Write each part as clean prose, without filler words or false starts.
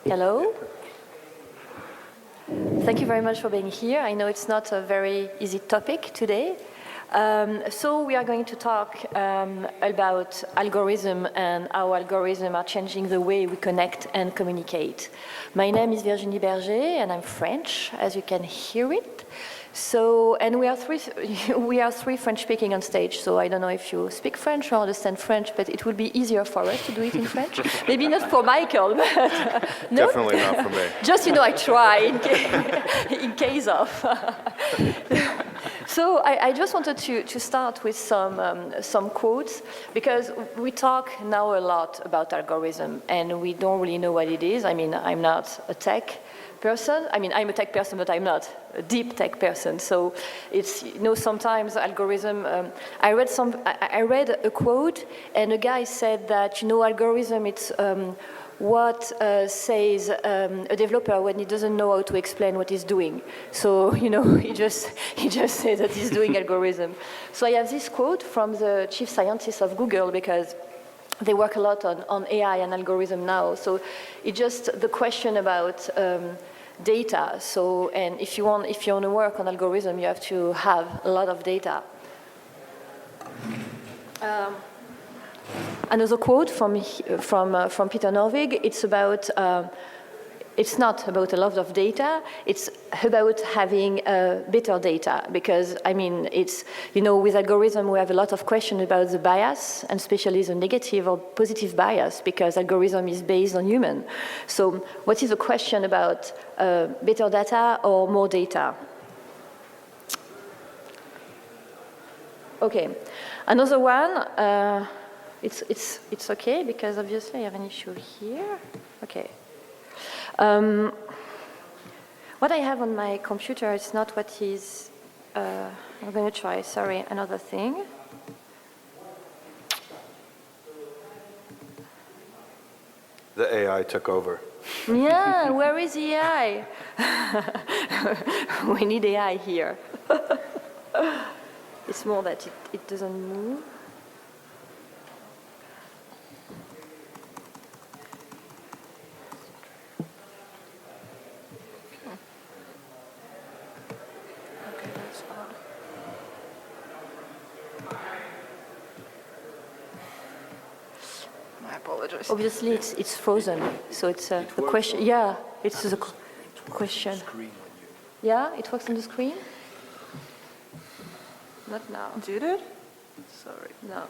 Hello. Thank you very much for being here. I know it's not a very easy topic today. So we are going to talk about algorithm and how algorithms are changing the way we connect and communicate. My name is Virginie Berger and I'm French, as you can hear it. So, and we are three French speaking on stage, so I don't know if you speak French or understand French, but it would be easier for us to do it in French. Maybe not for Michael, but no? Definitely not for me. Just, I try in case of. So I just wanted to start with some quotes, because we talk now a lot about algorithm, and we don't really know what it is. I mean, I'm not a tech person. I mean, I'm a tech person, but I'm not a deep tech person. So it's, sometimes algorithm, I read a quote, and a guy said that, algorithm, it's what says a developer when he doesn't know how to explain what he's doing. So, he just says that he's doing algorithm. So I have this quote from the chief scientist of Google, because they work a lot on AI and algorithm now. So it's just the question about data. So, and if you want to work on algorithm, you have to have a lot of data. Another quote from Peter Norvig. It's about. It's not about a lot of data, it's about having better data, because, it's, with algorithm we have a lot of questions about the bias, and especially the negative or positive bias, because algorithm is based on human. So what is the question about better data or more data? Okay, another one, it's okay, because obviously I have an issue here. Okay. What I have on my computer is not what is, I'm going to try, sorry, another thing. The AI took over. Yeah, where is the AI? We need AI here. It's more that it doesn't move. Obviously, it's frozen, so it's a question. Yeah, it's a question. Yeah, it works on the screen. Not now. Did it? Sorry. No.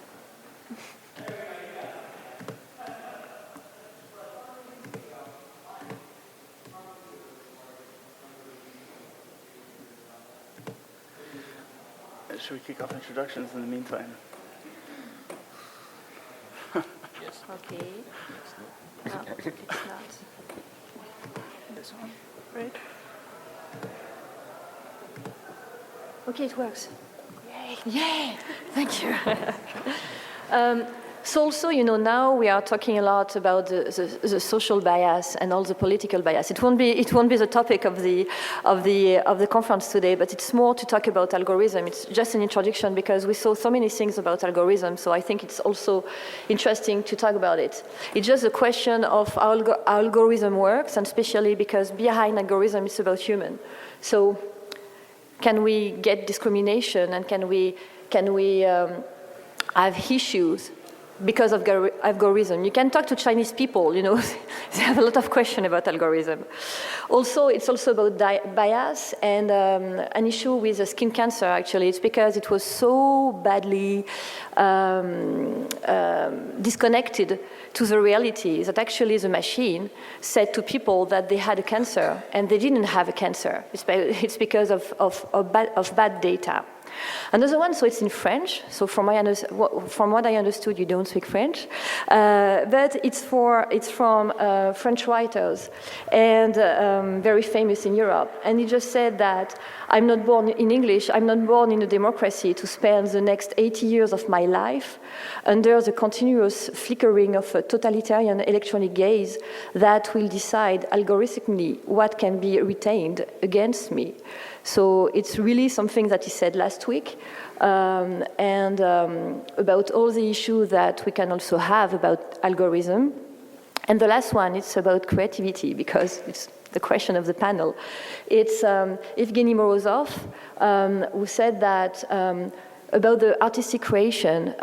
Should we kick off introductions in the meantime? Yes. Okay. No, it's not. This one, right? Okay, it works. Yay! Thank you. So also, now we are talking a lot about the social bias and all the political bias. It won't be the topic of the conference today, but it's more to talk about algorithm. It's just an introduction, because we saw so many things about algorithm, so I think it's also interesting to talk about it. It's just a question of how algorithm works, and especially because behind algorithm it's about human. So can we get discrimination, and can we have issues because of algorithm? You can talk to Chinese people, they have a lot of questions about algorithm. Also, it's also about bias, and an issue with skin cancer, actually. It's because it was so badly disconnected to the reality that actually the machine said to people that they had a cancer, and they didn't have a cancer. It's because of bad data. Another one, so it's in French. So from what I understood, you don't speak French, but it's from French writers, and very famous in Europe. And he just said that I'm not born in English. I'm not born in a democracy to spend the next 80 years of my life under the continuous flickering of a totalitarian electronic gaze that will decide algorithmically what can be retained against me. So it's really something that he said last week, and about all the issues that we can also have about algorithm. And the last one, it's about creativity, because it's the question of the panel. It's Evgeny Morozov, who said that about the artistic creation,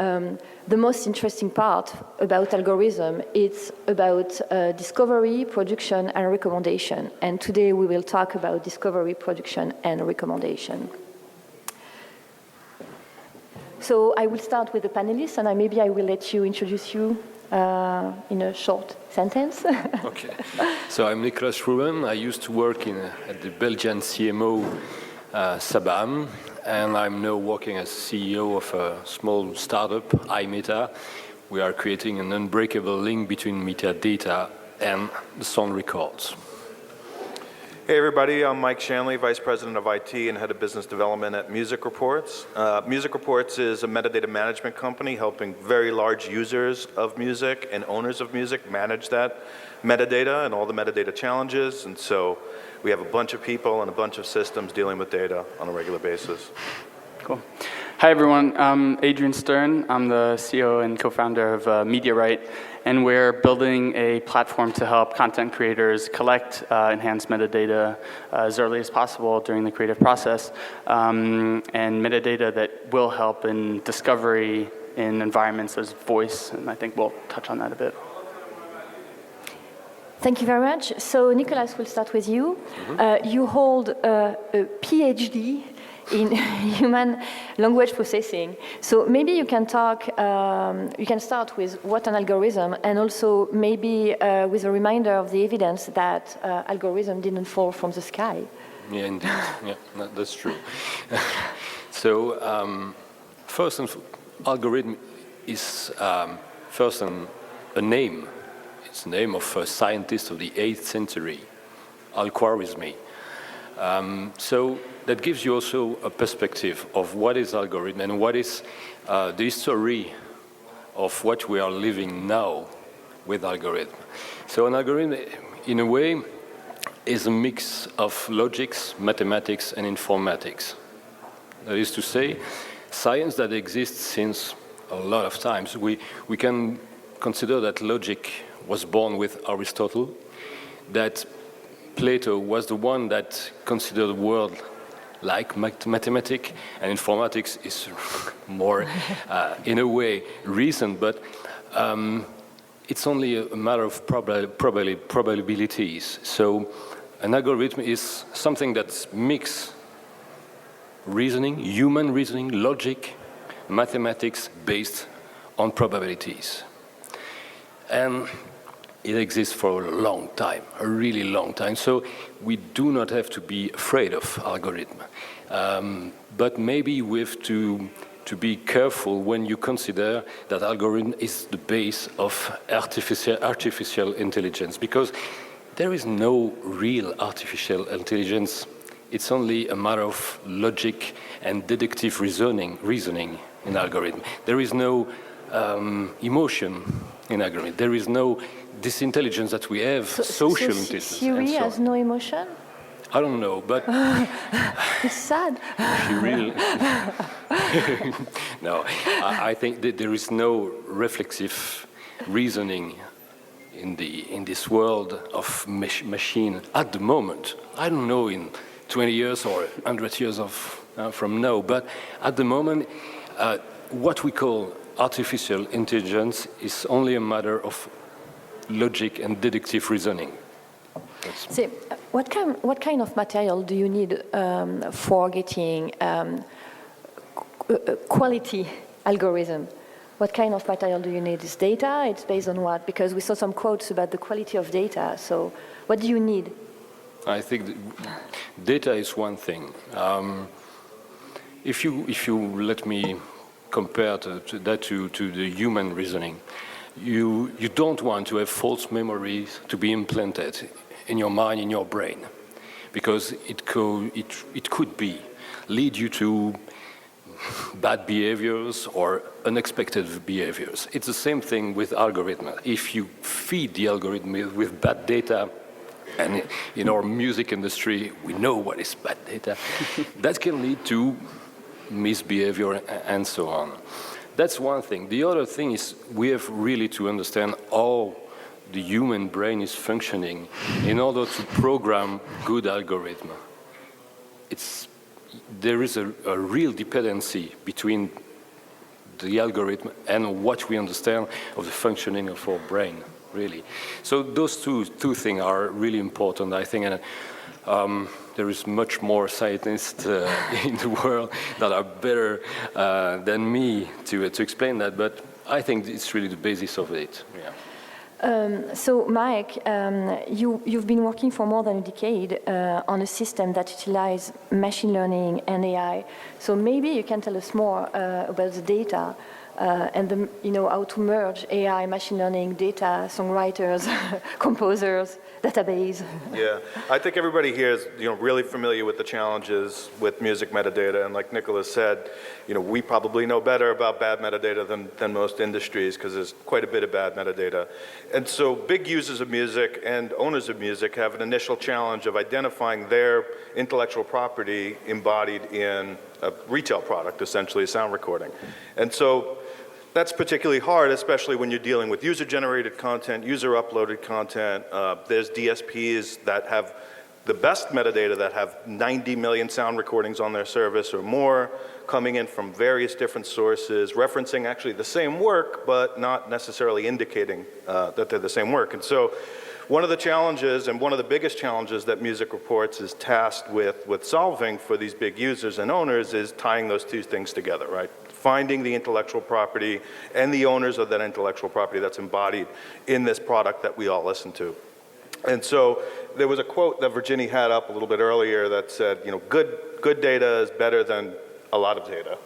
the most interesting part about algorithm, it's about discovery, production, and recommendation. And today we will talk about discovery, production, and recommendation. So I will start with the panelists, and maybe I will let you introduce you in a short sentence. Okay. So I'm Nicolas Ruben. I used to work at the Belgian CMO Sabam, and I'm now working as CEO of a small startup, iMeta. We are creating an unbreakable link between metadata and the sound records. Hey everybody, I'm Mike Shanley, Vice President of IT and Head of Business Development at Music Reports. Music Reports is a metadata management company helping very large users of music and owners of music manage that metadata and all the metadata challenges. And so we have a bunch of people and a bunch of systems dealing with data on a regular basis. Cool. Hi, everyone. I'm Adrian Stern. I'm the CEO and co-founder of MediaWrite, and we're building a platform to help content creators collect enhanced metadata as early as possible during the creative process, and metadata that will help in discovery in environments as voice, and I think we'll touch on that a bit. Thank you very much. So Nicolas, we'll start with you. You hold a PhD in human language processing. So maybe you can talk, you can start with what an algorithm, and also maybe with a reminder of the evidence that algorithm didn't fall from the sky. Yeah, indeed. Yeah, that's true. So first, algorithm is first a name. It's the name of a scientist of the 8th century, Al-Khwarizmi. So that gives you also a perspective of what is algorithm and what is the history of what we are living now with algorithm. So an algorithm, in a way, is a mix of logics, mathematics, and informatics. That is to say, science that exists since a lot of times. We can consider that logic was born with Aristotle, that Plato was the one that considered the world like mathematics, and informatics is more, in a way, recent, but it's only a matter of probabilities. So an algorithm is something that mixes reasoning, human reasoning, logic, mathematics based on probabilities. And it exists for a long time, a really long time. So we do not have to be afraid of algorithm. But maybe we have to be careful when you consider that algorithm is the base of artificial intelligence, because there is no real artificial intelligence. It's only a matter of logic and deductive reasoning in algorithm. There is no emotion in algorithm. There is no this intelligence that we have, social intelligence. Siri has no emotion? I don't know, but it's sad. She really. No, I think that there is no reflexive reasoning in this world of machine at the moment. I don't know in 20 years or 100 years from now, but at the moment, what we call artificial intelligence is only a matter of logic and deductive reasoning. See, what kind of material do you need for getting quality algorithm? What kind of material do you need? Is data? It's based on what? Because we saw some quotes about the quality of data. So what do you need? I think data is one thing. If you let me compare that to the human reasoning, you don't want to have false memories to be implanted in your mind, in your brain, because it could lead you to bad behaviors or unexpected behaviors. It's the same thing with algorithm. If you feed the algorithm with bad data, and in our music industry, we know what is bad data, that can lead to misbehavior and so on. That's one thing. The other thing is we have really to understand how the human brain is functioning in order to program good algorithm. There is a real dependency between the algorithm and what we understand of the functioning of our brain, really. So those two things are really important, I think. And there is much more scientists in the world that are better than me to explain that, but I think it's really the basis of it. Yeah. So, Mike, you've been working for more than a decade on a system that utilizes machine learning and AI. So maybe you can tell us more about the data and how to merge AI, machine learning, data, songwriters, composers, database. Yeah, I think everybody here is really familiar with the challenges with music metadata, and like Nicholas said, we probably know better about bad metadata than most industries because there's quite a bit of bad metadata. And so big users of music and owners of music have an initial challenge of identifying their intellectual property embodied in a retail product, essentially a sound recording. And so that's particularly hard, especially when you're dealing with user-generated content, user-uploaded content. There's DSPs that have the best metadata that have 90 million sound recordings on their service or more, coming in from various different sources, referencing actually the same work, but not necessarily indicating that they're the same work. And so one of the challenges, and one of the biggest challenges that Music Reports is tasked with solving for these big users and owners is tying those two things together, right? Finding the intellectual property and the owners of that intellectual property that's embodied in this product that we all listen to. And so there was a quote that Virginie had up a little bit earlier that said, good data is better than a lot of data.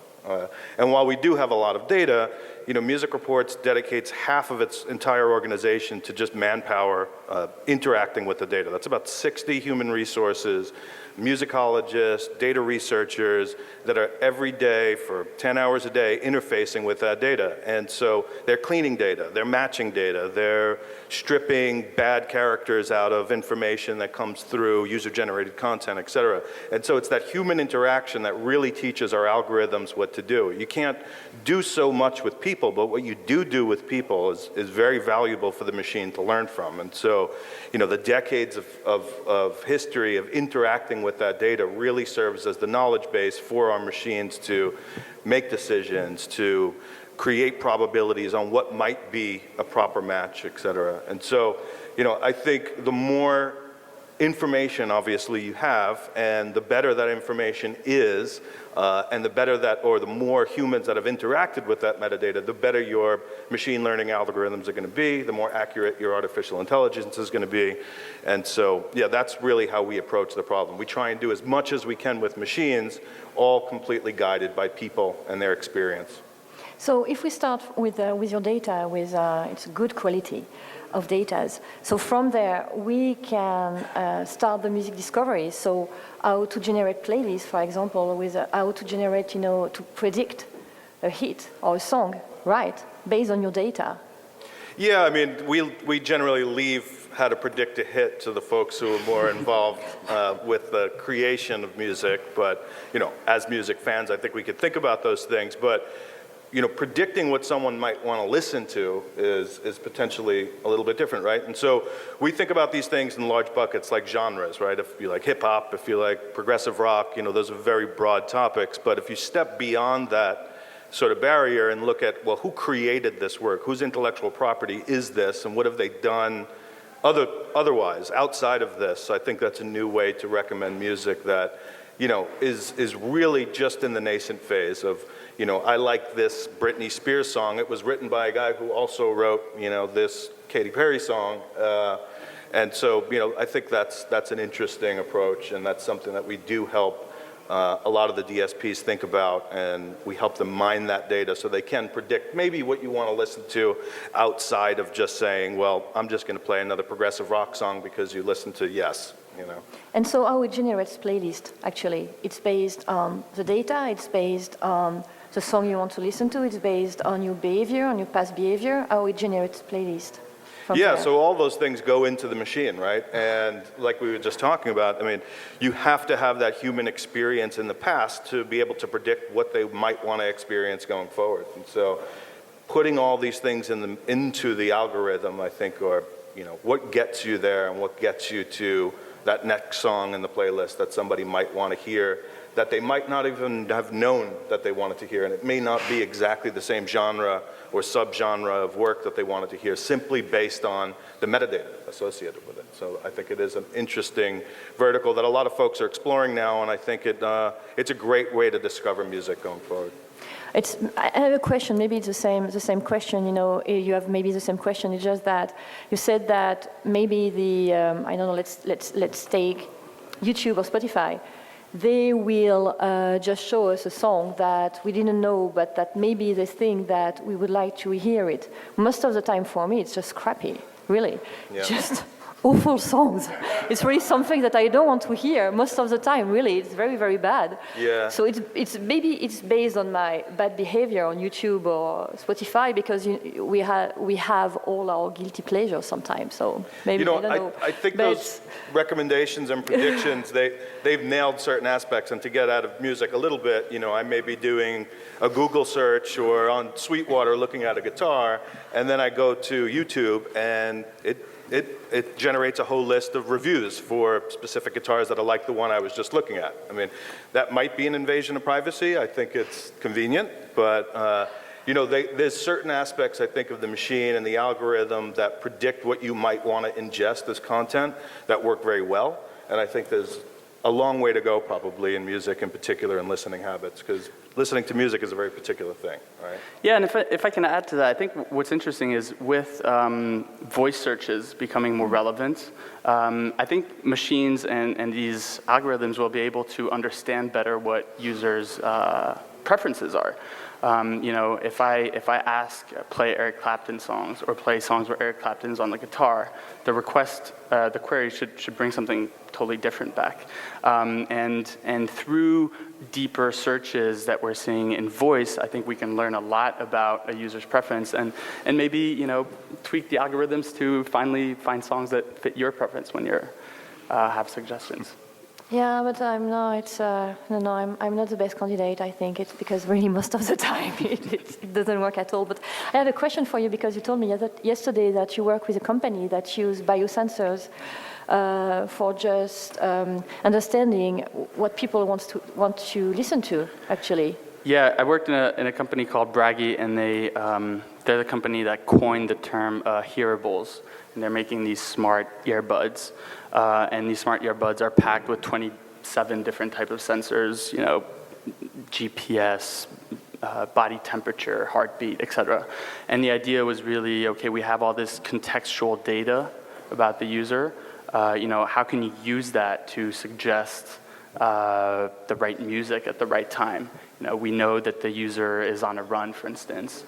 And while we do have a lot of data, Music Reports dedicates half of its entire organization to just manpower interacting with the data. That's about 60 human resources, musicologists, data researchers that are every day for 10 hours a day interfacing with that data. And so they're cleaning data, they're matching data, they're stripping bad characters out of information that comes through user-generated content, et cetera. And so it's that human interaction that really teaches our algorithms what to do. You can't do so much with people, but what you do with people is very valuable for the machine to learn from. And so, the decades of history of interacting with that data really serves as the knowledge base for our machines to make decisions, to create probabilities on what might be a proper match, et cetera. And so, I think the more information obviously you have, and the better that information is, and the more humans that have interacted with that metadata, the better your machine learning algorithms are going to be, the more accurate your artificial intelligence is going to be. And so, yeah, that's really how we approach the problem. We try and do as much as we can with machines, all completely guided by people and their experience. So if we start with your data, with it's good quality of data. So from there, we can start the music discovery. So how to generate playlists, for example, with how to generate, to predict a hit or a song, right, based on your data. Yeah, I mean, we generally leave how to predict a hit to the folks who are more involved with the creation of music. But, as music fans, I think we could think about those things. But predicting what someone might want to listen to is potentially a little bit different, right? And so we think about these things in large buckets like genres, right? If you like hip hop, if you like progressive rock, those are very broad topics. But if you step beyond that sort of barrier and look at, well, who created this work? Whose intellectual property is this? And what have they done otherwise, outside of this? I think that's a new way to recommend music that, is really just in the nascent phase of, I like this Britney Spears song. It was written by a guy who also wrote, this Katy Perry song. And so, I think that's an interesting approach, and that's something that we do help a lot of the DSPs think about, and we help them mine that data so they can predict maybe what you want to listen to outside of just saying, well, I'm just going to play another progressive rock song because you listen to Yes. And so how it generates playlist, actually? It's based on the data, it's based on the song you want to listen to, it's based on your behavior, on your past behavior, how it generates playlist. Yeah, so all those things go into the machine, right? And like we were just talking about, I mean, you have to have that human experience in the past to be able to predict what they might want to experience going forward. And so putting all these things into the algorithm, I think, are what gets you there and what gets you to that next song in the playlist that somebody might want to hear that they might not even have known that they wanted to hear. And it may not be exactly the same genre or subgenre of work that they wanted to hear, simply based on the metadata associated with it. So I think it is an interesting vertical that a lot of folks are exploring now, and I think it's a great way to discover music going forward. I have a question. Maybe it's the same question. You have maybe the same question. It's just that you said that maybe I don't know. Let's take YouTube or Spotify. They will just show us a song that we didn't know, but that maybe they think that we would like to hear it. Most of the time, for me, it's just crappy. Really, just awful songs. It's really something that I don't want to hear most of the time. Really, it's very, very bad. Yeah. So maybe it's based on my bad behavior on YouTube or Spotify, because we have all our guilty pleasures sometimes. So maybe I don't know. I think those recommendations and predictions they've nailed certain aspects. And to get out of music a little bit, I may be doing a Google search or on Sweetwater looking at a guitar, and then I go to YouTube and it generates a whole list of reviews for specific guitars that are like the one I was just looking at. I mean, that might be an invasion of privacy. I think it's convenient, but there's certain aspects, I think, of the machine and the algorithm that predict what you might want to ingest as content that work very well. And I think there's a long way to go, probably, in music in particular and listening habits, because listening to music is a very particular thing, right? Yeah, and if I can add to that, I think what's interesting is with voice searches becoming more relevant, I think machines and these algorithms will be able to understand better what users' preferences are. If I ask play Eric Clapton songs or play songs where Eric Clapton's on the guitar, the query should bring something totally different back. And through deeper searches that we're seeing in voice, I think we can learn a lot about a user's preference and maybe tweak the algorithms to finally find songs that fit your preference when you have suggestions. Yeah, but I'm not the best candidate, I think. It's because really most of the time it doesn't work at all. But I have a question for you, because you told me yesterday that you work with a company that use biosensors for just understanding what people want to listen to, actually. Yeah, I worked in a company called Bragi, and they're the company that coined the term hearables, and they're making these smart earbuds. And these smart earbuds are packed with 27 different types of sensors, GPS, body temperature, heartbeat, etc. And the idea was really, okay, we have all this contextual data about the user. How can you use that to suggest the right music at the right time? We know that the user is on a run, for instance.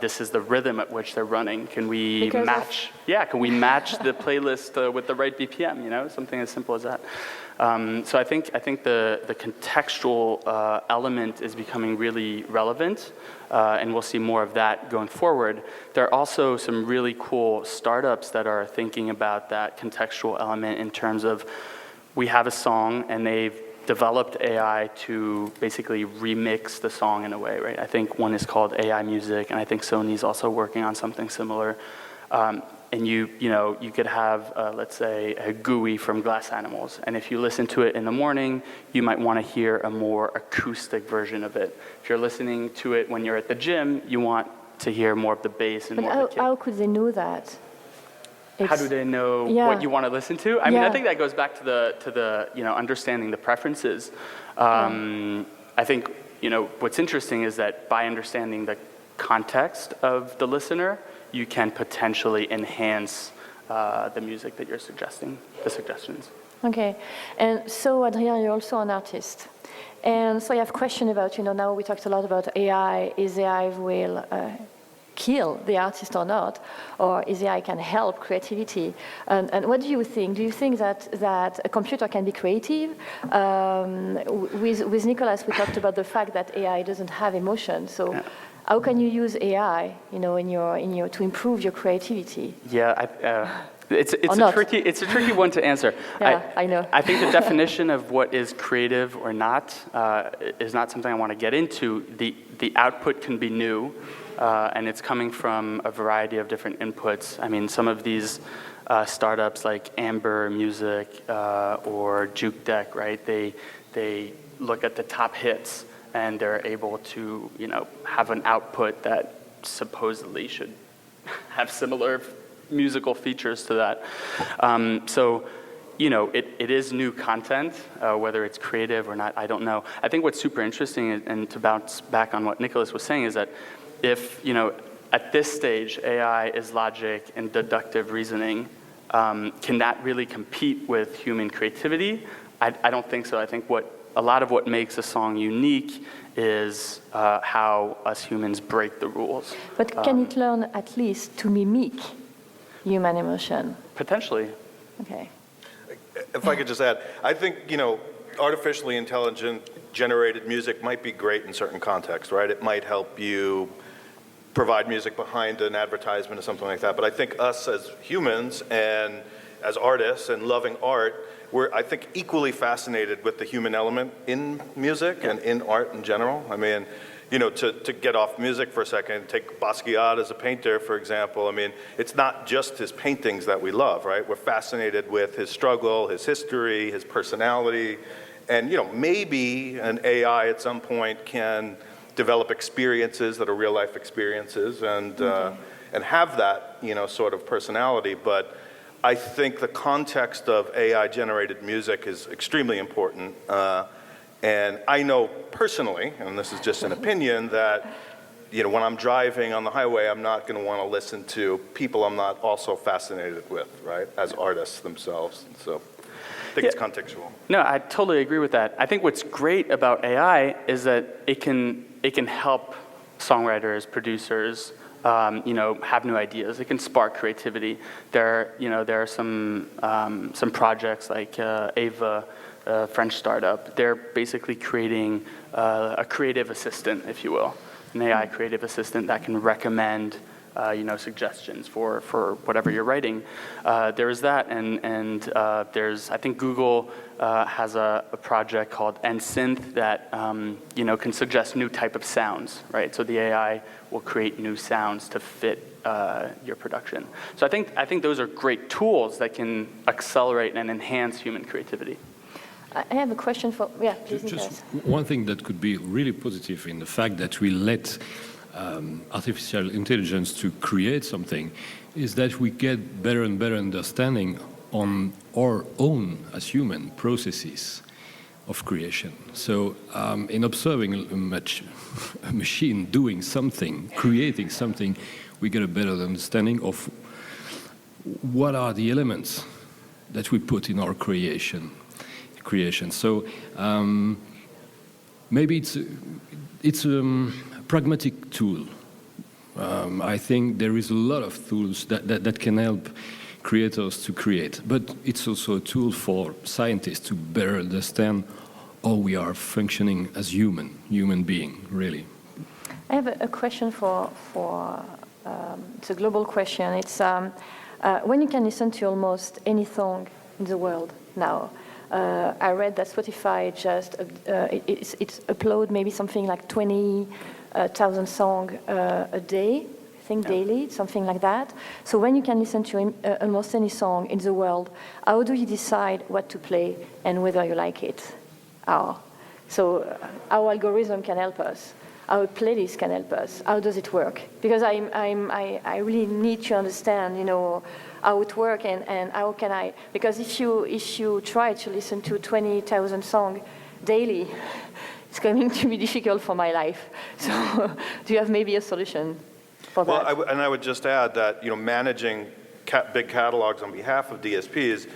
This is the rhythm at which they're running. Can we match the playlist with the right BPM? Something as simple as that. So I think the contextual element is becoming really relevant, and we'll see more of that going forward. There are also some really cool startups that are thinking about that contextual element in terms of, we have a song and they've developed AI to basically remix the song in a way, right? I think one is called AI Music, and I think Sony's also working on something similar. And you could have, let's say, a GUI from Glass Animals, and if you listen to it in the morning, you might want to hear a more acoustic version of it. If you're listening to it when you're at the gym, you want to hear more of the bass and more of the kick. How could they know that? How do they know what you want to listen to? I mean, I think that goes back to the understanding the preferences. I think what's interesting is that by understanding the context of the listener, you can potentially enhance the music that you're suggesting, the suggestions. Okay, and so Adrien, you're also an artist. And so I have a question about, now we talked a lot about AI. Is AI will kill the artist or not? Or is AI can help creativity? And what do you think? Do you think that a computer can be creative? With Nicolas, we talked about the fact that AI doesn't have emotion. So how can you use AI, in your to improve your creativity? Yeah, it's a tricky one to answer. Yeah, I know. I think the definition of what is creative or not is not something I want to get into. The output can be new, and it's coming from a variety of different inputs. I mean, some of these startups like Amber Music or Juke Deck, right? They look at the top hits and they're able to, have an output that supposedly should have similar musical features to that. So, it is new content, whether it's creative or not, I don't know. I think what's super interesting, and to bounce back on what Nicholas was saying, is that if, at this stage, AI is logic and deductive reasoning, can that really compete with human creativity? I don't think so. I think a lot of what makes a song unique is how us humans break the rules. But can it learn at least to mimic human emotion? Potentially. Okay. If I could just add, I think, artificially intelligent generated music might be great in certain contexts, right? It might help you provide music behind an advertisement or something like that. But I think us as humans and as artists and loving art, we're, I think, equally fascinated with the human element in music and in art in general. I mean, to get off music for a second, take Basquiat as a painter, for example. I mean, it's not just his paintings that we love, right? We're fascinated with his struggle, his history, his personality. And, maybe an AI at some point can develop experiences that are real life experiences and have that, sort of personality. But I think the context of AI generated music is extremely important. And I know personally, and this is just an opinion, that when I'm driving on the highway, I'm not going to want to listen to people I'm not also fascinated with, right, as artists themselves. So I think it's contextual. No, I totally agree with that. I think what's great about AI is that it can help songwriters, producers, have new ideas. It can spark creativity. There are some projects like Ava, a French startup. They're basically creating a creative assistant, if you will, an AI creative assistant that can recommend, suggestions for whatever you're writing. There is that, and there's, I think Google has a project called NSynth that, can suggest new type of sounds, right? So the AI will create new sounds to fit your production. So I think those are great tools that can accelerate and enhance human creativity. I have a question for, please, Just Nicholas. one thing that could be really positive in the fact that we let artificial intelligence to create something is that we get better and better understanding on our own as human processes of creation. So in observing a machine doing something, creating something, we get a better understanding of what are the elements that we put in our creation. So maybe it's a pragmatic tool. I think there is a lot of tools that can help creators to create, but it's also a tool for scientists to better understand how we are functioning as human being, really. I have a question for it's a global question. It's when you can listen to almost any song in the world now. I read that Spotify just it's upload maybe something like 20,000 songs a day, I think daily, something like that. So when you can listen to almost any song in the world, how do you decide what to play and whether you like it? How? So our algorithm can help us. Our playlist can help us. How does it work? Because I really need to understand, how it works and how can I? Because if you try to listen to 20,000 songs daily, it's going to be difficult for my life. So, do you have maybe a solution for that? Well, I would just add that managing big catalogs on behalf of DSPs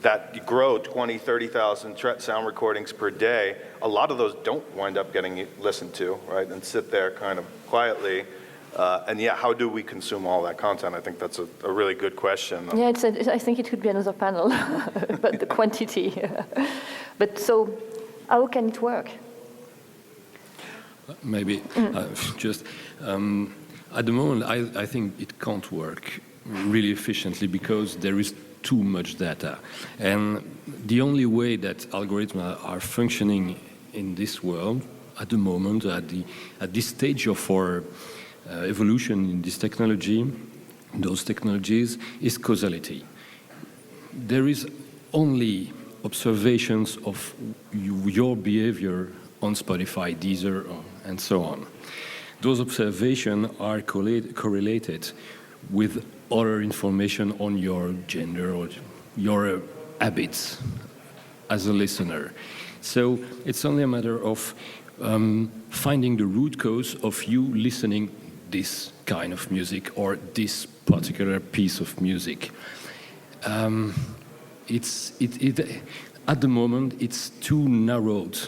that grow 20, 30,000 sound recordings per day. A lot of those don't wind up getting listened to, right, and sit there kind of quietly. How do we consume all that content? I think that's a really good question. Yeah, I think it could be another panel, but the quantity. But so, how can it work? Maybe just at the moment, I think it can't work really efficiently because there is too much data. And the only way that algorithms are functioning in this world at the moment, at this stage of our evolution in this technology, those technologies, is causality. there is only observations of your behavior on Spotify, Deezer, and so on. Those observations are correlated with other information on your gender or your habits as a listener. So it's only a matter of finding the root cause of you listening this kind of music or this particular piece of music. At the moment, it's too narrowed,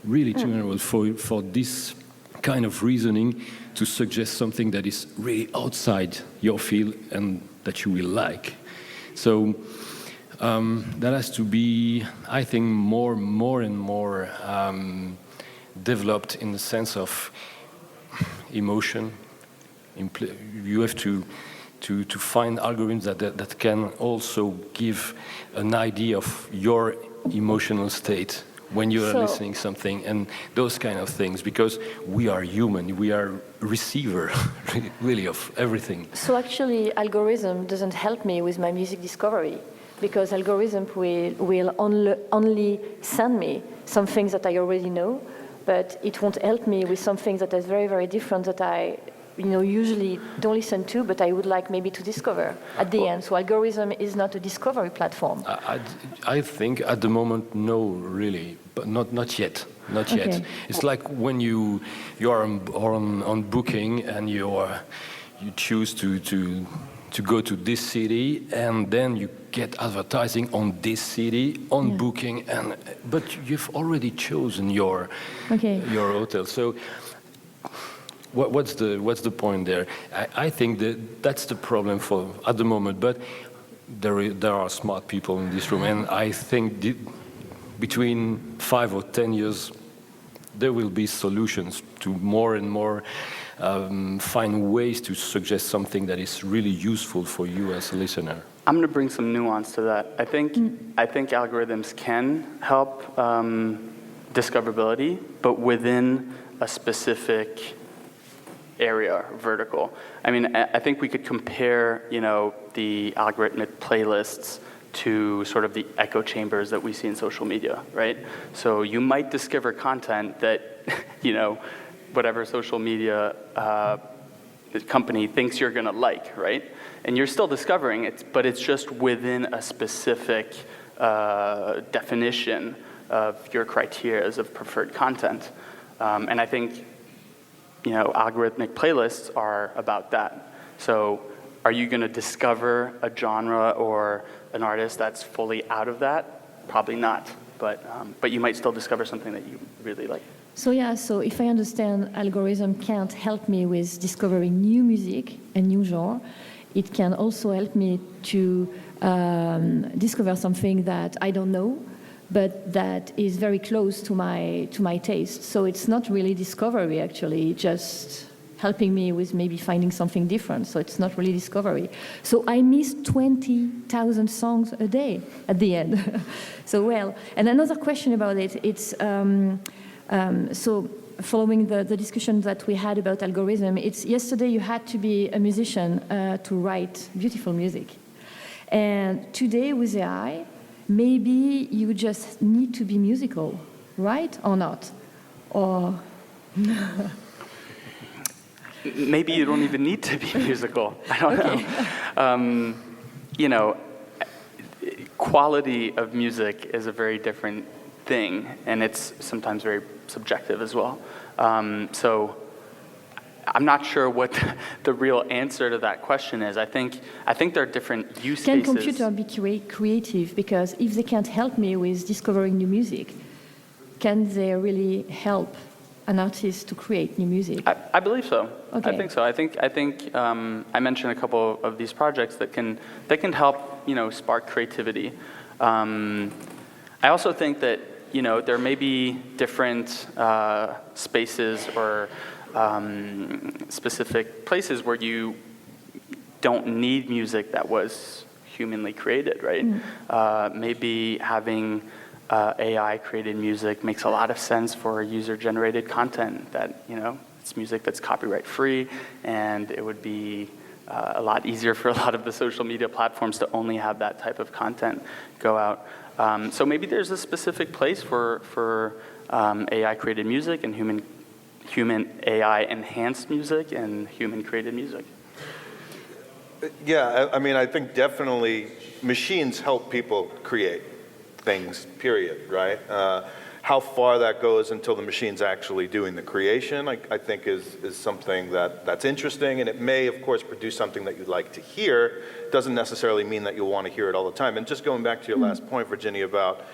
really too narrowed for this kind of reasoning to suggest something that is really outside your field and that you will like. So that has to be, I think, more and more developed in the sense of emotion. You have to find algorithms that can also give an idea of your emotional state when you are listening something and those kind of things, because we are human, we are receiver really of everything. So actually, algorithm doesn't help me with my music discovery, because algorithm will only send me some things that I already know, but it won't help me with some things that is very, very different that I usually don't listen to, but I would like maybe to discover at the end. So algorithm is not a discovery platform. I think at the moment, no, really, but not yet. Not yet. It's like when you are on Booking and you choose to go to this city, and then you get advertising on this city on Booking, but you've already chosen your hotel. So what's the point there? I think that's the problem at the moment. But there are smart people in this room, and I think between 5 or 10 years there will be solutions to more and more find ways to suggest something that is really useful for you as a listener. I'm going to bring some nuance to that. I think algorithms can help discoverability, but within a specific area, vertical. I mean, I think we could compare, the algorithmic playlists to sort of the echo chambers that we see in social media, right? So you might discover content that, whatever social media company thinks you're going to like, right? And you're still discovering it, but it's just within a specific definition of your criteria of preferred content. And I think, algorithmic playlists are about that. So are you going to discover a genre or an artist that's fully out of that? Probably not, but you might still discover something that you really like. So if I understand, algorithm can't help me with discovering new music and new genre. It can also help me to discover something that I don't know, but that is very close to my taste. So it's not really discovery, actually, just helping me with maybe finding something different. So it's not really discovery. So I miss 20,000 songs a day at the end. And another question about it, it's so following the discussion that we had about algorithm, it's yesterday you had to be a musician to write beautiful music. And today with AI, maybe you just need to be musical, right? Or not? Or maybe you don't even need to be musical. I don't know. Quality of music is a very different thing, and it's sometimes very subjective as well. So I'm not sure what the real answer to that question is. I think there are different use cases. Can computer be creative? Because if they can't help me with discovering new music, can they really help an artist to create new music? I believe so. Okay. I think so. I think I mentioned a couple of these projects that can help spark creativity. I also think that there may be different spaces or specific places where you don't need music that was humanly created, right? Maybe having AI-created music makes a lot of sense for user-generated content that, it's music that's copyright-free, and it would be a lot easier for a lot of the social media platforms to only have that type of content go out. So maybe there's a specific place for AI-created music and human AI-enhanced music and human-created music. Yeah, I mean, I think definitely machines help people create things, period, right? How far that goes until the machine's actually doing the creation, I think is something that's interesting, and it may, of course, produce something that you'd like to hear. Doesn't necessarily mean that you'll want to hear it all the time. And just going back to your last point, Virginia, about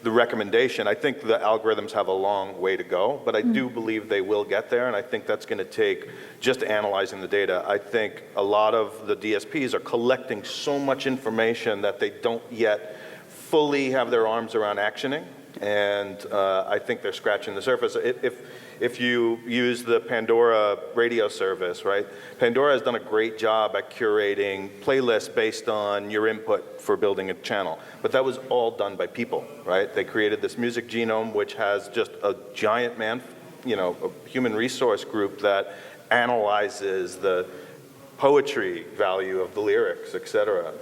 the recommendation, I think the algorithms have a long way to go, but I do believe they will get there, and I think that's going to take just analyzing the data. I think a lot of the DSPs are collecting so much information that they don't yet fully have their arms around actioning, and I think they're scratching the surface. If you use the Pandora radio service, right? Pandora has done a great job at curating playlists based on your input for building a channel. But that was all done by people, right? They created this music genome, which has just a giant a human resource group that analyzes the poetry value of the lyrics, et cetera.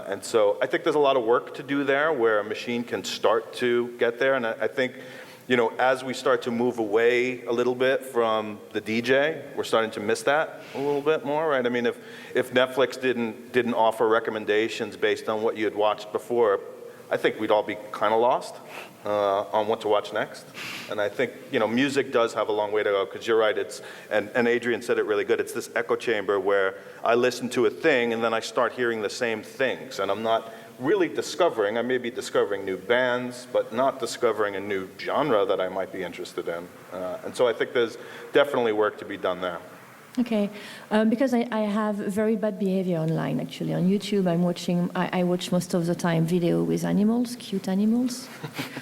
And so I think there's a lot of work to do there where a machine can start to get there. And I think, as we start to move away a little bit from the DJ, we're starting to miss that a little bit more, right? I mean, if Netflix didn't offer recommendations based on what you had watched before, I think we'd all be kind of lost on what to watch next. And I think, music does have a long way to go, because you're right, and Adrian said it really good, it's this echo chamber where I listen to a thing and then I start hearing the same things, and I'm not really discovering. I may be discovering new bands, but not discovering a new genre that I might be interested in. And so I think there's definitely work to be done there. Okay, because I have very bad behavior online, actually. On YouTube, I watch most of the time video with animals, cute animals,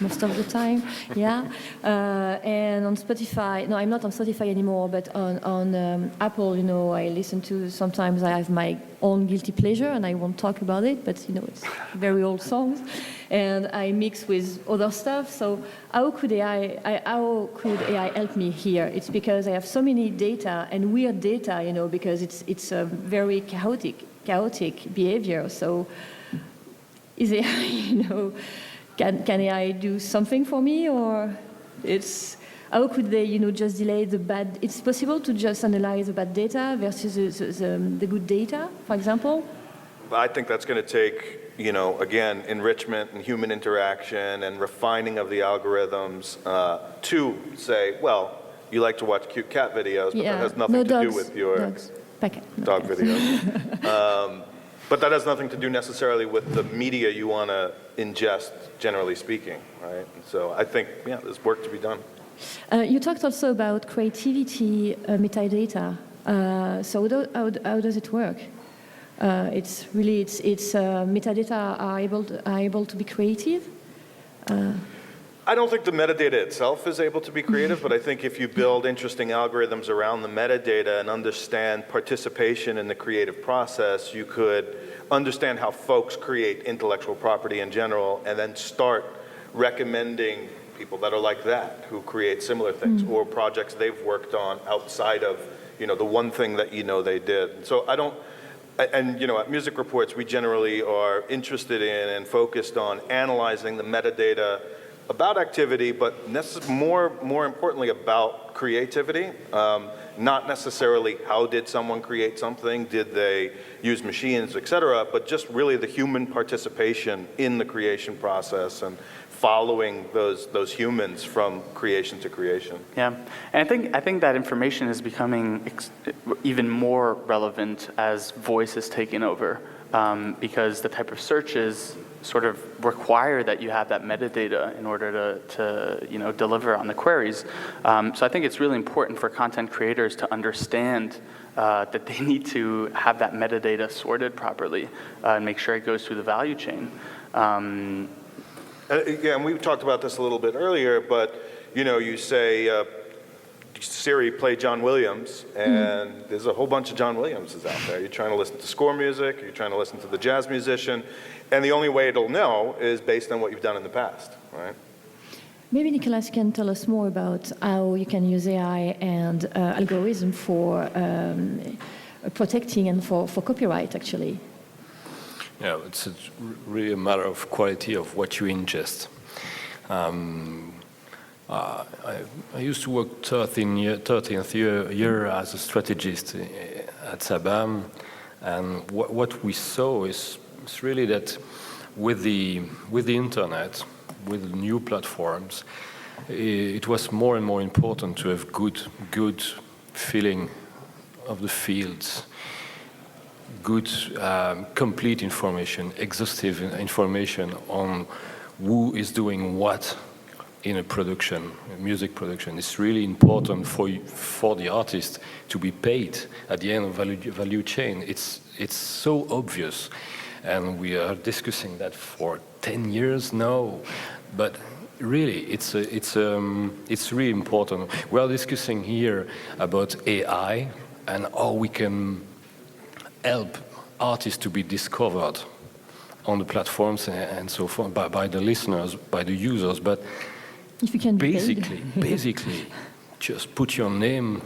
most of the time, yeah. And on Spotify, no, I'm not on Spotify anymore, but on Apple, I listen to, sometimes I have my own guilty pleasure, and I won't talk about it, but, it's very old songs. And I mix with other stuff. So how could AI help me here? It's because I have so many data and weird data, because it's a very chaotic behavior. So is AI, can AI do something for me, or how could they, just delay the bad? It's possible to just analyze the bad data versus the good data, for example. I think that's going to take, again, enrichment and human interaction and refining of the algorithms to say, well, you like to watch cute cat videos, but that has nothing to do with your dog videos. But that has nothing to do necessarily with the media you want to ingest, generally speaking, right? And so I think, there's work to be done. You talked also about creativity metadata. So how does it work? It's metadata are able to be creative. I don't think the metadata itself is able to be creative, but I think if you build interesting algorithms around the metadata and understand participation in the creative process, you could understand how folks create intellectual property in general, and then start recommending people that are like that, who create similar things, or projects they've worked on outside of, the one thing that they did. So at Music Reports, we generally are interested in and focused on analyzing the metadata about activity, but more importantly about creativity. Not necessarily how did someone create something, did they use machines, et cetera, but just really the human participation in the creation process and following those humans from creation to creation. Yeah, and I think that information is becoming even more relevant as voice is taken over, because the type of searches sort of require that you have that metadata in order to deliver on the queries. So I think it's really important for content creators to understand that they need to have that metadata sorted properly and make sure it goes through the value chain. And we talked about this a little bit earlier, but you say, Siri, play John Williams, and there's a whole bunch of John Williamses out there. You're trying to listen to score music, you're trying to listen to the jazz musician, and the only way it'll know is based on what you've done in the past, right? Maybe Nicolas can tell us more about how you can use AI and algorithm for protecting and for copyright, actually? Yeah, it's really a matter of quality of what you ingest. I used to work 13th year as a strategist at Sabam, and what we saw is really that with the internet, with new platforms, it was more and more important to have good feeling of the fields, good complete information, exhaustive information on who is doing what in a production, a music production. It's really important for the artist to be paid at the end of value chain. It's so obvious, and we are discussing that for 10 years now, but really it's really important. We are discussing here about AI and how we can help artists to be discovered on the platforms and so forth by the listeners, by the users, but if you can basically, just put your name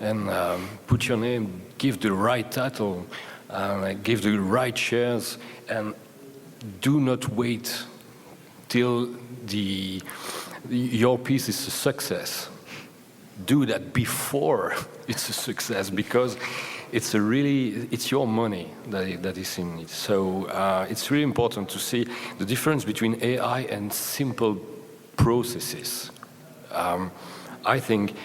and give the right title, give the right shares, and do not wait till your piece is a success. Do that before it's a success, because it's your money that is in it. So it's really important to see the difference between AI and simple processes. I think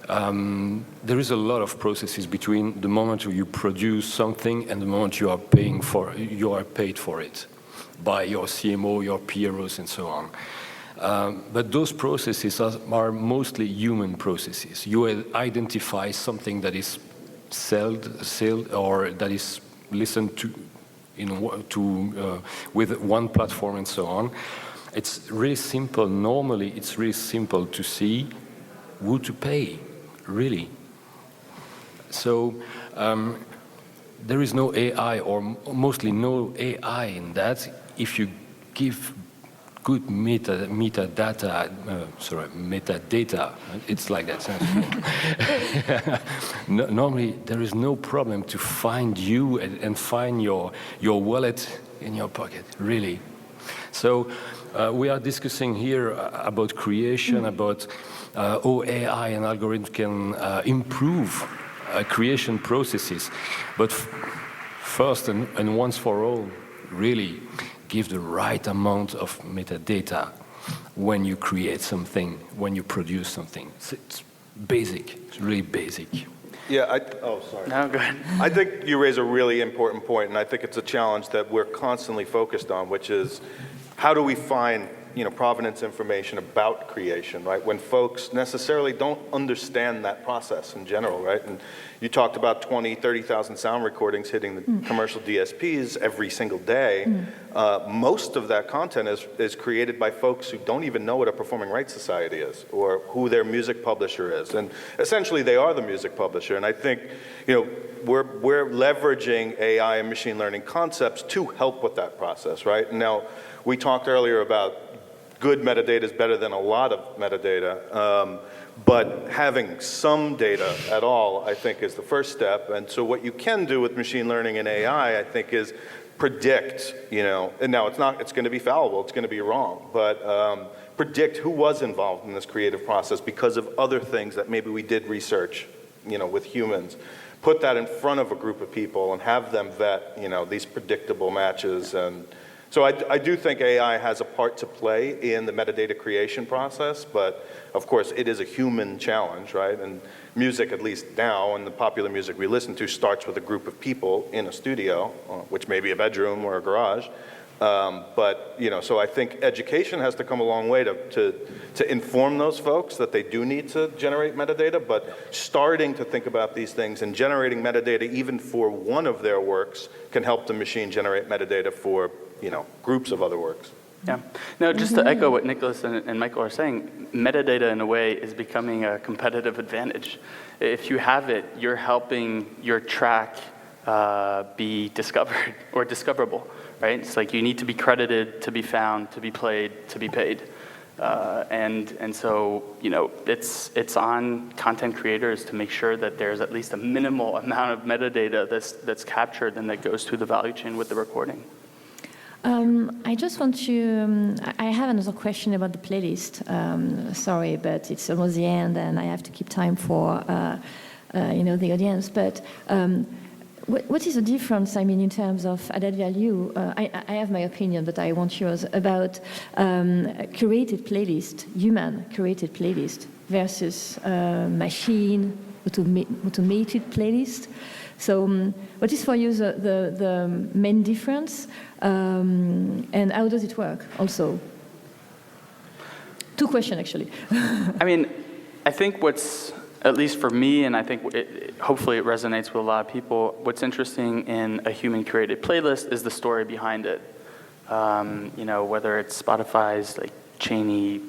there is a lot of processes between the moment you produce something and the moment you are paid for it by your CMO, your PROs, and so on. But those processes are mostly human processes. You identify something that is sold, or that is listened to with one platform and so on. It's really simple. Normally, it's really simple to see who to pay, really. So there is no AI, or mostly no AI in that. If you give good metadata, it's like that. Normally, there is no problem to find you and find your wallet in your pocket, really. So we are discussing here about creation, about how AI and algorithms can improve creation processes. But first and once for all, really give the right amount of metadata when you create something, when you produce something. It's basic. It's really basic. Yeah, sorry. No, go ahead. I think you raise a really important point, and I think it's a challenge that we're constantly focused on, which is how do we find provenance information about creation, right? When folks necessarily don't understand that process in general, right? And you talked about 20, 30,000 sound recordings hitting the commercial DSPs every single day. Most of that content is created by folks who don't even know what a performing rights society is or who their music publisher is. And essentially they are the music publisher. And I think, we're leveraging AI and machine learning concepts to help with that process, right? Now, we talked earlier about good metadata is better than a lot of metadata, but having some data at all, I think, is the first step. And so what you can do with machine learning and AI, I think, is predict, and now it's going to be fallible, it's going to be wrong, but predict who was involved in this creative process because of other things that maybe we did research, with humans. Put that in front of a group of people and have them vet, these predictable matches. And so I do think AI has a part to play in the metadata creation process, but of course it is a human challenge, right? And music, at least now, and the popular music we listen to starts with a group of people in a studio, which may be a bedroom or a garage. But so I think education has to come a long way to inform those folks that they do need to generate metadata, but starting to think about these things and generating metadata even for one of their works can help the machine generate metadata for groups of other works. Yeah. No, just to echo what Nicholas and Michael are saying, metadata in a way is becoming a competitive advantage. If you have it, you're helping your track be discovered or discoverable, right? It's like you need to be credited, to be found, to be played, to be paid. And so, it's on content creators to make sure that there's at least a minimal amount of metadata that's captured and that goes through the value chain with the recording. I just want to, I have another question about the playlist. Sorry, but it's almost the end and I have to keep time for, the audience. But what is the difference, in terms of added value? I have my opinion, but I want yours, about curated playlist, human curated playlist versus machine automated playlist. So what is for you the main difference, and how does it work also? Two questions, actually. I think what's, at least for me, and I think hopefully it resonates with a lot of people, what's interesting in a human-curated playlist is the story behind it. Whether it's Spotify's Cheney,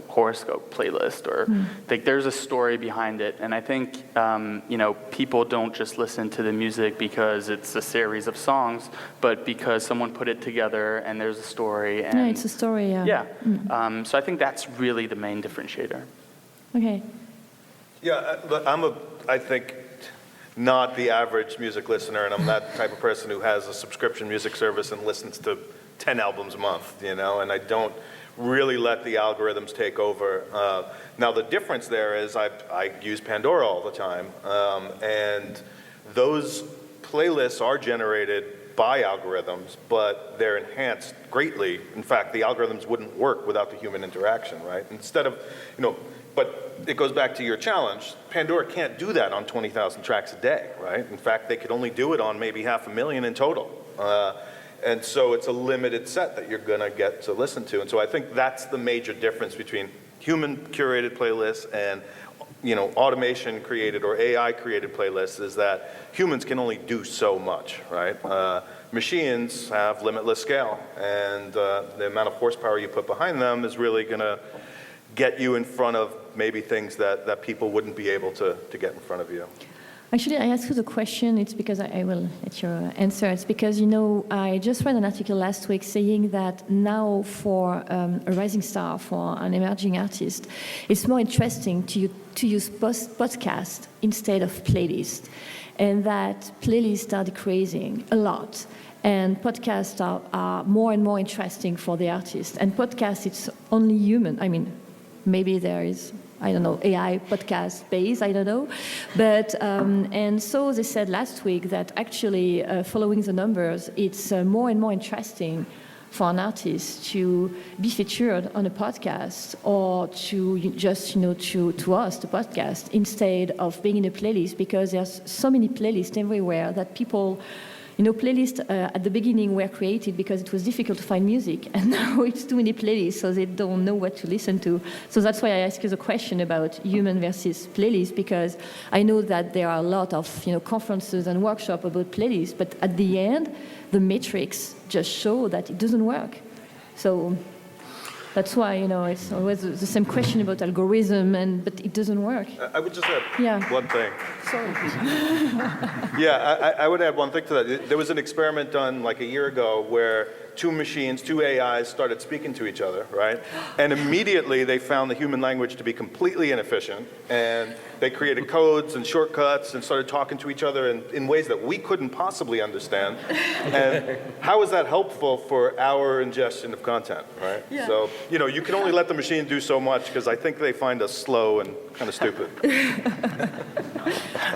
horoscope playlist, or there's a story behind it. And I think, people don't just listen to the music because it's a series of songs, but because someone put it together and there's a story. And it's a story, yeah. Yeah. So I think that's really the main differentiator. Okay. Yeah, I think, not the average music listener, and I'm that type of person who has a subscription music service and listens to 10 albums a month, and I don't really let the algorithms take over. Now, the difference there is I use Pandora all the time, and those playlists are generated by algorithms, but they're enhanced greatly. In fact, the algorithms wouldn't work without the human interaction, right? Instead of, but it goes back to your challenge. Pandora can't do that on 20,000 tracks a day, right? In fact, they could only do it on maybe 500,000 in total. And so it's a limited set that you're going to get to listen to. And so I think that's the major difference between human-curated playlists and automation-created or AI-created playlists, is that humans can only do so much, right? Machines have limitless scale, and the amount of horsepower you put behind them is really going to get you in front of maybe things that people wouldn't be able to get in front of you. Actually, I asked you the question, it's because I will let you answer. It's because, I just read an article last week saying that now for a rising star, for an emerging artist, it's more interesting to use podcast instead of playlist. And that playlists are decreasing a lot. And podcasts are more and more interesting for the artist. And podcast, it's only human. Maybe there is, AI podcast base, I don't know. But, and so they said last week that actually, following the numbers, it's more and more interesting for an artist to be featured on a podcast or to just, to host a podcast instead of being in a playlist, because there's so many playlists everywhere that people, playlists at the beginning were created because it was difficult to find music, and now it's too many playlists, so they don't know what to listen to. So that's why I ask you the question about human versus playlist, because I know that there are a lot of conferences and workshops about playlists, but at the end, the metrics just show that it doesn't work. So that's why, it's always the same question about algorithm, but it doesn't work. I would just add one thing. Sorry. Yeah, I would add one thing to that. There was an experiment done like a year ago where two AIs started speaking to each other, right? And immediately they found the human language to be completely inefficient, and they created codes and shortcuts and started talking to each other in ways that we couldn't possibly understand. And how is that helpful for our ingestion of content, right? Yeah. So, you can only let the machine do so much, because I think they find us slow and kind of stupid.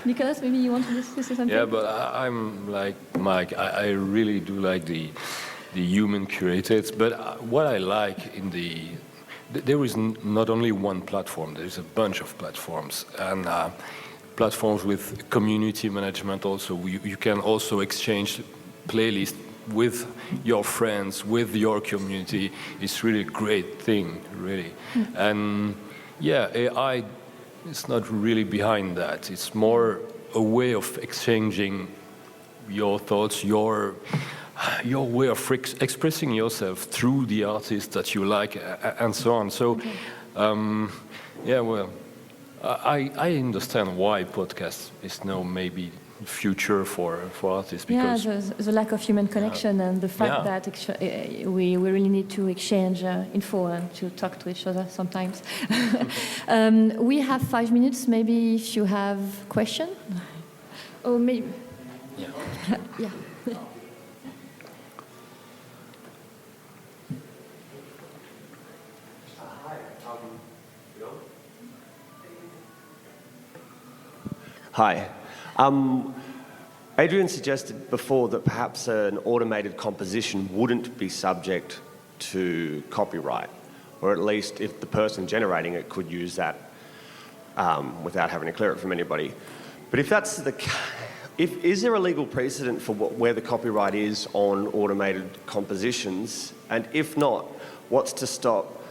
Nicolas, maybe you want to say something? Yeah, but I'm like Mike. I really do like the human curated, but what I like there is not only one platform, there's a bunch of platforms, and platforms with community management also. You can also exchange playlists with your friends, with your community. It's really a great thing, really. And yeah, AI is not really behind that. It's more a way of exchanging your thoughts, your way of expressing yourself through the artist that you like, and so on. So, I understand why podcast is now maybe future for artists Yeah, because the lack of human connection and the fact Yeah. that we really need to exchange info and to talk to each other sometimes. We have 5 minutes, maybe if you have question. Or maybe, yeah. yeah. Hi. Adrian suggested before that perhaps an automated composition wouldn't be subject to copyright, or at least if the person generating it could use that without having to clear it from anybody. But if that's the is there a legal precedent for where the copyright is on automated compositions? And if not, what's to stop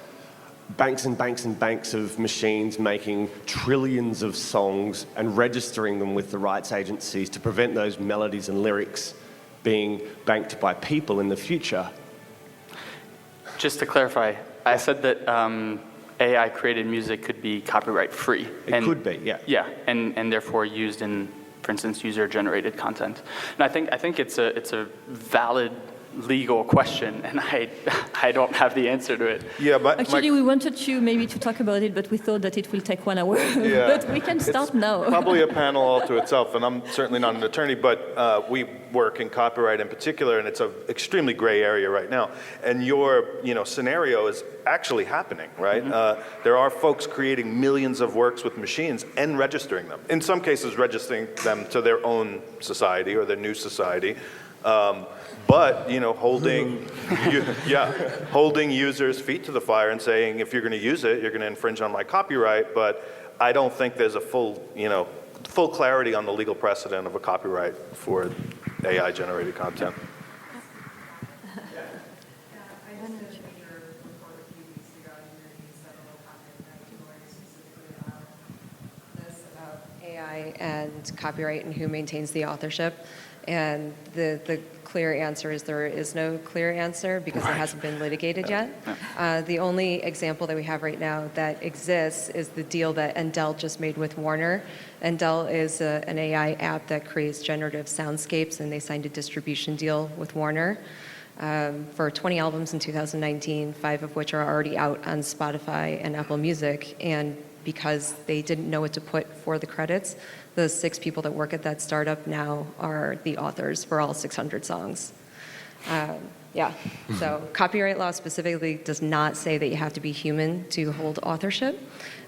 banks and banks and banks of machines making trillions of songs and registering them with the rights agencies to prevent those melodies and lyrics being banked by people in the future? Just to clarify, I said that AI-created music could be copyright-free. It could be, yeah. Yeah, and therefore used in, for instance, user-generated content. And I think it's a valid legal question, and I don't have the answer to it. Yeah, but Actually, we wanted you maybe to talk about it, but we thought that it will take 1 hour. Yeah. But we can start It's now. probably a panel all to itself, and I'm certainly not an attorney, but we work in copyright in particular, and it's an extremely gray area right now. And your scenario is actually happening, right? There are folks creating millions of works with machines and registering them. In some cases, registering them to their own society or their new society. But holding users' feet to the fire and saying, if you're going to use it, you're going to infringe on my copyright. But I don't think there's a full clarity on the legal precedent of a copyright for AI-generated content. AI and copyright and who maintains the authorship. And the clear answer is there is no clear answer because it hasn't been litigated yet. The only example that we have right now that exists is the deal that Endel just made with Warner. Endel is an AI app that creates generative soundscapes, and they signed a distribution deal with Warner for 20 albums in 2019, 5 of which are already out on Spotify and Apple Music. And because they didn't know what to put for the credits, the 6 people that work at that startup now are the authors for all 600 songs. So copyright law specifically does not say that you have to be human to hold authorship.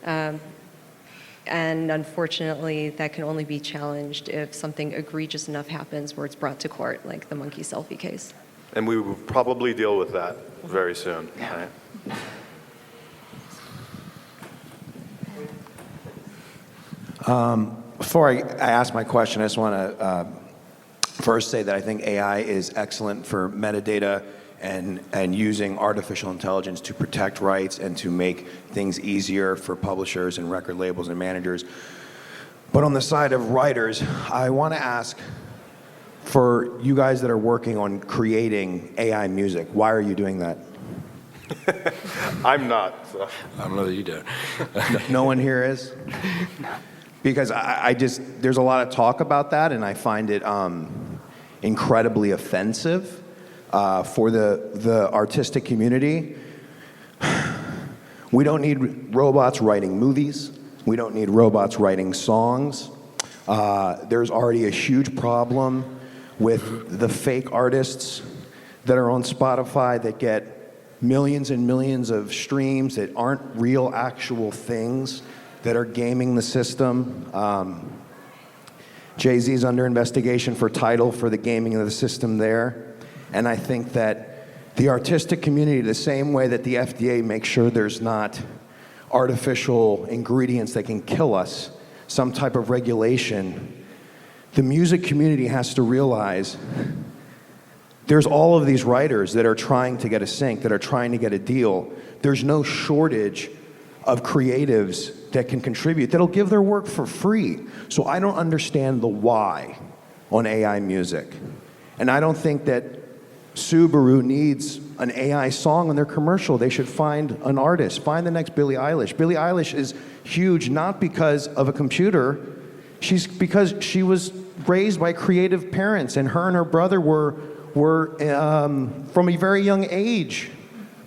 And unfortunately, that can only be challenged if something egregious enough happens where it's brought to court, like the monkey selfie case. And we will probably deal with that very soon. Right? Before I ask my question, I just want to first say that I think AI is excellent for metadata and using artificial intelligence to protect rights and to make things easier for publishers and record labels and managers. But on the side of writers, I want to ask, for you guys that are working on creating AI music, why are you doing that? I'm not. So. I'm not either. No one here is? Because I just, there's a lot of talk about that, and I find it incredibly offensive for the artistic community. We don't need robots writing movies. We don't need robots writing songs. There's already a huge problem with the fake artists that are on Spotify that get millions and millions of streams that aren't real, actual things, that are gaming the system. Jay-Z's under investigation for Tidal for the gaming of the system there. And I think that the artistic community, the same way that the FDA makes sure there's not artificial ingredients that can kill us, some type of regulation, the music community has to realize there's all of these writers that are trying to get a sync, that are trying to get a deal. There's no shortage of creatives that can contribute, that'll give their work for free. So I don't understand the why on AI music. And I don't think that Subaru needs an AI song on their commercial. They should find an artist, find the next Billie Eilish. Billie Eilish is huge not because of a computer, because she was raised by creative parents, and her brother were from a very young age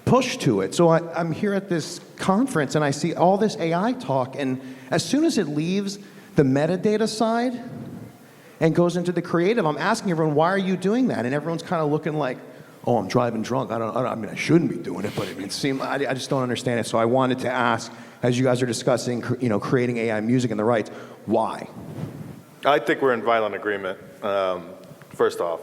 pushed to it. So I'm here at this conference and I see all this AI talk, and as soon as it leaves the metadata side and goes into the creative, I'm asking everyone, why are you doing that? And everyone's kind of looking like, oh, I'm driving drunk. I mean, I shouldn't be doing it, but I just don't understand it. So I wanted to ask, as you guys are discussing, creating AI music and the rights, why? I think we're in violent agreement. First off,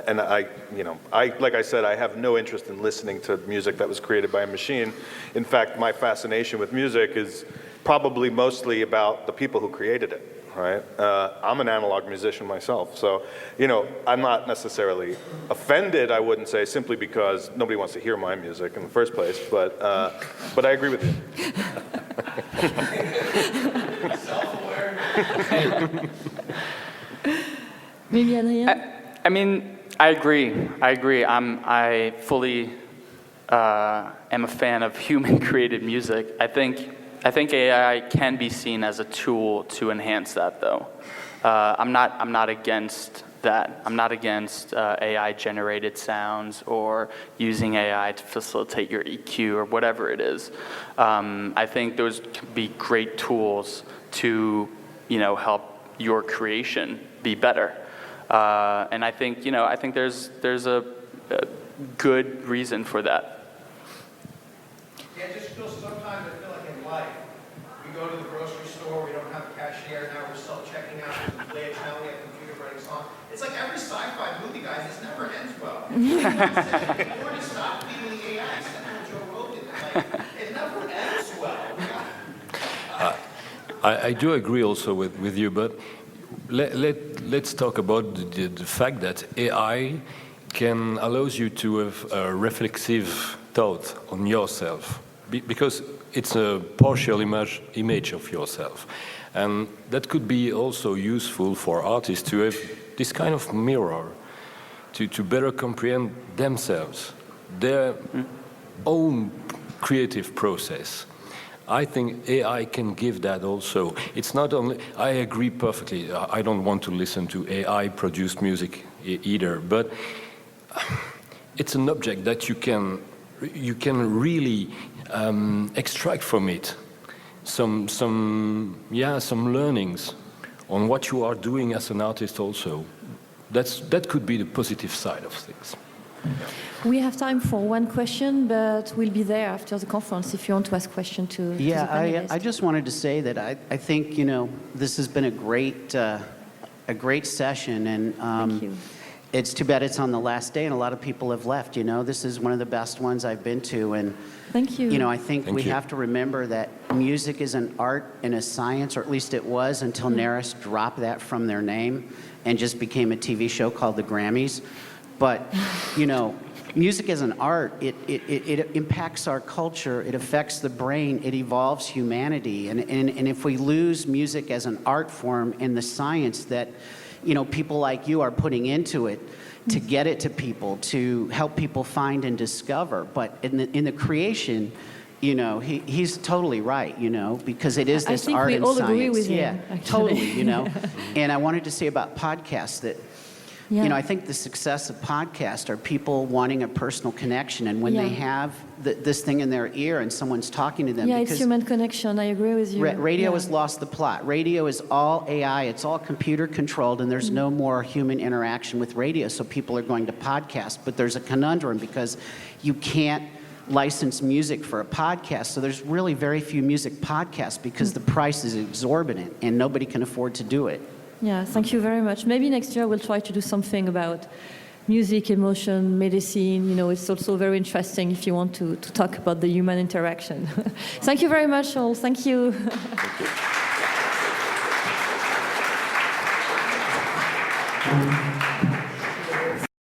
and like I said, I have no interest in listening to music that was created by a machine. In fact, my fascination with music is probably mostly about the people who created it, right? I'm an analog musician myself, so, I'm not necessarily offended, I wouldn't say, simply because nobody wants to hear my music in the first place, but I agree with you. Self-aware. Maybe Adrien? I mean, I agree. I fully am a fan of human-created music. I think AI can be seen as a tool to enhance that, though. I'm not against that. I'm not against AI-generated sounds or using AI to facilitate your EQ or whatever it is. I think those can be great tools to, help your creation be better. And I think there's a good reason for that. Yeah, just sometimes I feel like in life, we go to the grocery store, we don't have a cashier, now we're self-checking out, we play a channel, we have a computer running song. It's like every sci-fi movie, guys, this never ends well. Before you stop feeding the AI, send them Joe Rogan. It never ends well. I do agree also with you, but let's talk about the fact that AI can allows you to have a reflexive thought on yourself, because it's a partial image of yourself. And that could be also useful for artists to have this kind of mirror to better comprehend themselves, their own creative process. I think AI can give that also. It's not only, I agree perfectly, I don't want to listen to AI-produced music either, but it's an object that you can really extract from it some learnings on what you are doing as an artist also. That could be the positive side of things. We have time for one question, but we'll be there after the conference if you want to ask a question to the panelists. I just wanted to say that I think, this has been a great session, and Thank you. it's too bad it's on the last day and a lot of people have left. This is one of the best ones I've been to, and Thank you. I think we have to remember that music is an art and a science, or at least it was until NARAS dropped that from their name and just became a TV show called the Grammys. But, music as an art, it impacts our culture, it affects the brain, it evolves humanity. And if we lose music as an art form and the science that, people like you are putting into it to get it to people, to help people find and discover. But in the creation, he's totally right, because it is this art and science. I think we all agree with him, totally, And I wanted to say about podcasts that, I think the success of podcasts are people wanting a personal connection, and when they have this thing in their ear and someone's talking to them. Yeah, it's human connection. I agree with you. Radio has lost the plot. Radio is all AI. It's all computer controlled, and there's no more human interaction with radio. So people are going to podcasts, but there's a conundrum because you can't license music for a podcast. So there's really very few music podcasts because the price is exorbitant and nobody can afford to do it. Yeah, thank you very much. Maybe next year we'll try to do something about music, emotion, medicine. It's also very interesting if you want to talk about the human interaction. Thank you very much, all. Thank you. Thank you.